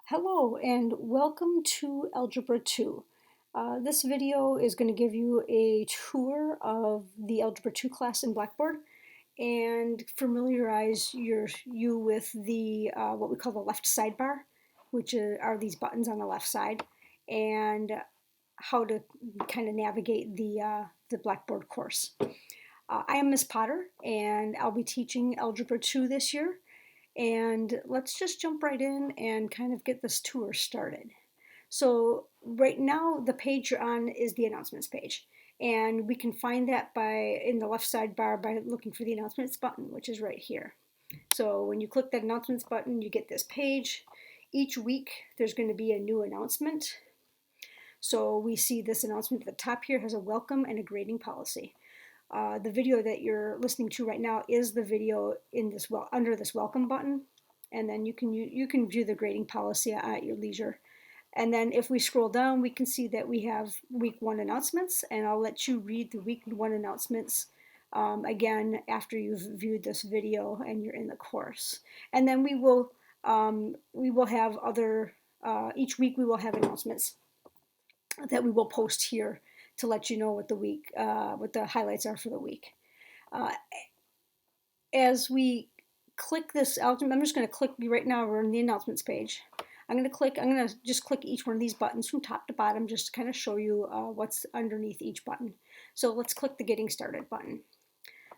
Hello and welcome to Algebra 2. This video is going to give you a tour of the Algebra 2 class in Blackboard and familiarize you with the what we call the left sidebar, which are these buttons on the left side, and how to kind of navigate the Blackboard course. I am Miss Potter and I'll be teaching Algebra 2 this year. And let's just jump right in and kind of get this tour started. So right now the page you're on is the announcements page. And we can find that in the left sidebar by looking for the announcements button, which is right here. So when you click that announcements button, you get this page. Each week there's going to be a new announcement. So we see this announcement at the top here has a welcome and a grading policy. The video that you're listening to right now is the video in this under this welcome button, and then you can view the grading policy at your leisure. And then if we scroll down, we can see that we have week 1 announcements, and I'll let you read the week 1 announcements again after you've viewed this video and you're in the course. And then we will have each week we will have announcements that we will post here to let you know what the highlights are for the week. As we click this out, I'm just going to click right now. We're in the announcements page. I'm going to just click each one of these buttons from top to bottom just to kind of show you what's underneath each button. So let's click the Getting Started button.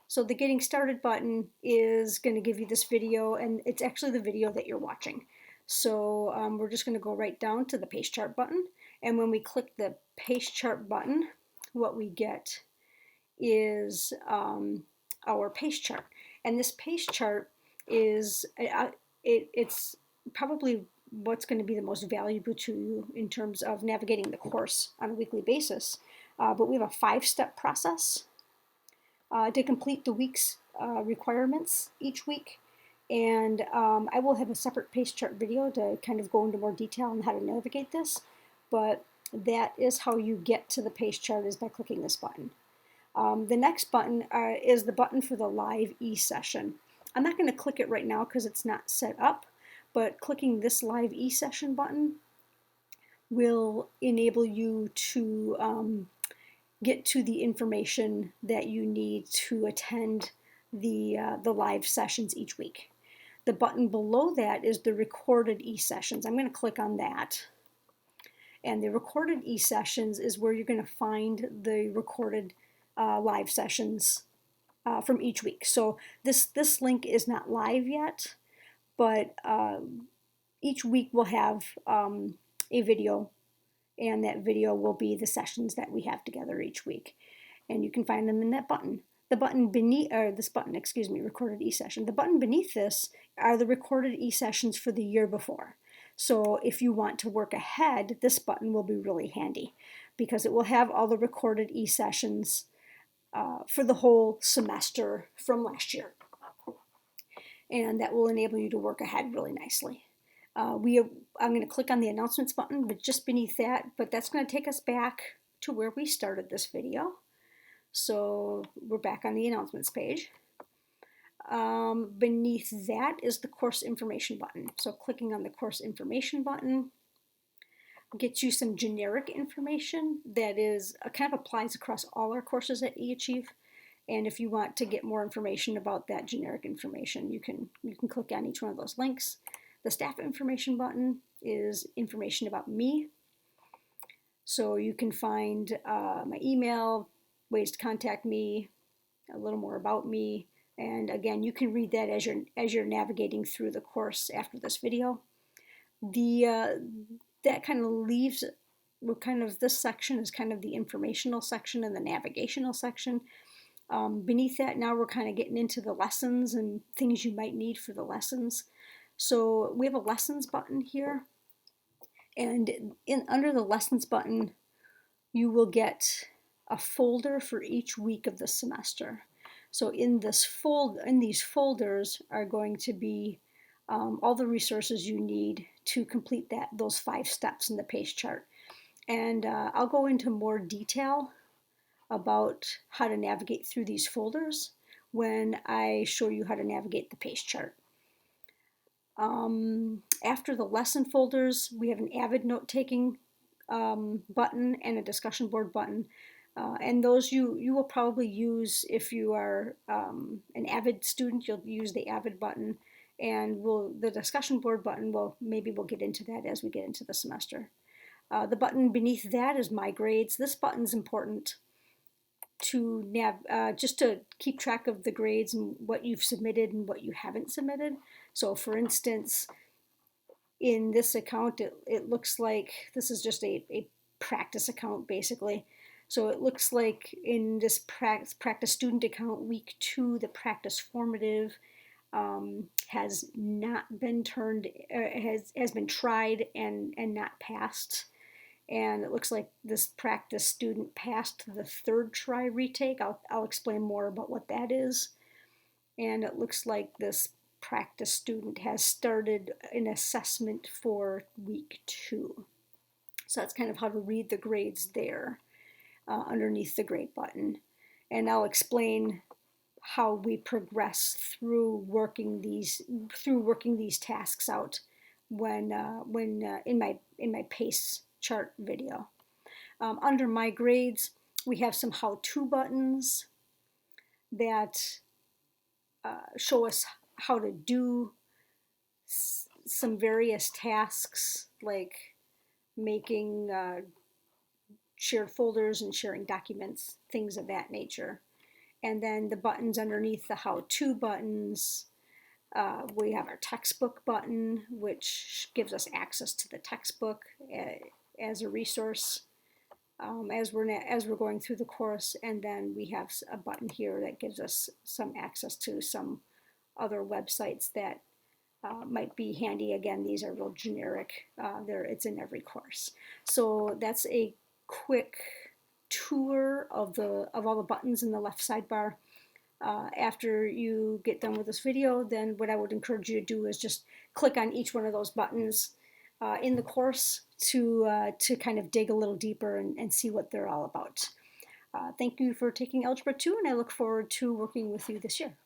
So the Getting Started button is going to give you this video, and it's actually the video that you're watching. So we're just going to go right down to the Pace Chart button. And when we click the Pace Chart button, what we get is our pace chart. And this pace chart is, it's probably what's going to be the most valuable to you in terms of navigating the course on a weekly basis. But we have a 5-step process to complete the week's requirements each week. And I will have a separate pace chart video to kind of go into more detail on how to navigate this. But that is how you get to the pace chart, is by clicking this button. The next button is the button for the live e-session. I'm not going to click it right now because it's not set up, but clicking this live e-session button will enable you to get to the information that you need to attend the live sessions each week. The button below that is the recorded e-sessions. I'm going to click on that. And the recorded e-sessions is where you're going to find the recorded live sessions from each week. So this link is not live yet, but each week we'll have a video, and that video will be the sessions that we have together each week. And you can find them in that button. The button beneath, or this button, excuse me, recorded e-session. The button beneath this are the recorded e-sessions for the year before. So if you want to work ahead, this button will be really handy because it will have all the recorded e-sessions for the whole semester from last year. And that will enable you to work ahead really nicely. I'm going to click on the announcements button, but just beneath that, but that's going to take us back to where we started this video. So we're back on the announcements page. Beneath that is the course information button. So clicking on the course information button gets you some generic information that is kind of applies across all our courses at eAchieve. And if you want to get more information about that generic information, you can click on each one of those links. The staff information button is information about me. So you can find my email, ways to contact me, a little more about me. And again, you can read that as you're navigating through the course after this video. That kind of leaves, this section is kind of the informational section and the navigational section. Beneath that, now we're kind of getting into the lessons and things you might need for the lessons. So we have a lessons button here, and under the lessons button, you will get a folder for each week of the semester. So in these folders are going to be all the resources you need to complete those 5 steps in the pace chart. And I'll go into more detail about how to navigate through these folders when I show you how to navigate the pace chart. After the lesson folders, we have an Avid note-taking button and a discussion board button. And those you will probably use if you are an Avid student. You'll use the Avid button, and the discussion board button maybe we'll get into that as we get into the semester. The button beneath that is My Grades. This button's important to just to keep track of the grades and what you've submitted and what you haven't submitted. So for instance, in this account, it looks like this is just a practice account basically. So it looks like in this practice student account, week 2, the practice formative has not been turned, has been tried and not passed. And it looks like this practice student passed the 3rd try retake. I'll explain more about what that is. And it looks like this practice student has started an assessment for week 2. So that's kind of how to read the grades there underneath the grade button. And I'll explain how we progress through working these tasks out when in my pace chart video. Under My Grades, we have some how-to buttons that show us how to do some various tasks, like making shared folders and sharing documents, things of that nature. And then the buttons underneath the how-to buttons, we have our textbook button, which gives us access to the textbook as a resource as we're going through the course. And then we have a button here that gives us some access to some other websites that might be handy. Again, these are real generic. It's in every course. So that's a quick tour of all the buttons in the left sidebar. After you get done with this video, then what I would encourage you to do is just click on each one of those buttons in the course to kind of dig a little deeper and see what they're all about. Thank you for taking Algebra 2, and I look forward to working with you this year.